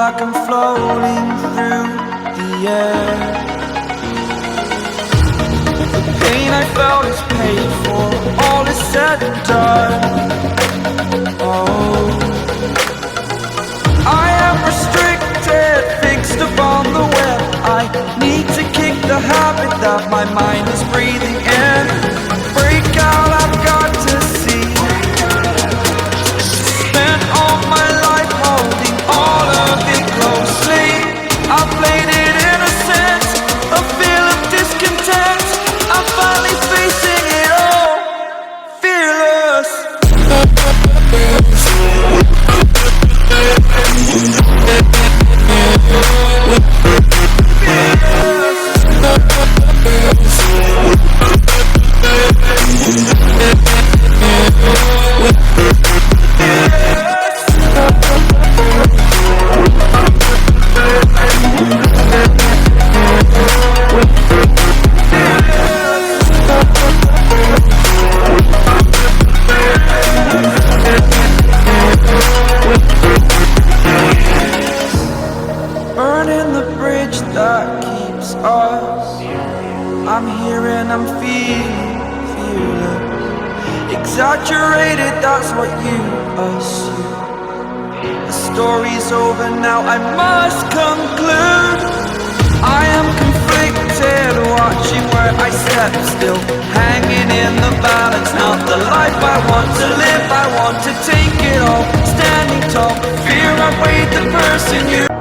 like I'm floating through the air. The pain I felt is paid for, all is said and done. Oh, I am restricted, fixed upon the web. I need to kick the habit that my mind is breathing in. Break out, I've got to see. Spent all my life holding all of it closely. I played it innocent, a feel of discontent. I'm finally facing it all, fearless. Burning the bridge that keeps us. I'm here and I'm feeling exaggerated, that's what you assume. The story's over now, I must conclude. I am conflicted, watching where I step still, hanging in the balance. Not the life I want to live, I want to take it all. Standing tall, fear I weighed the person you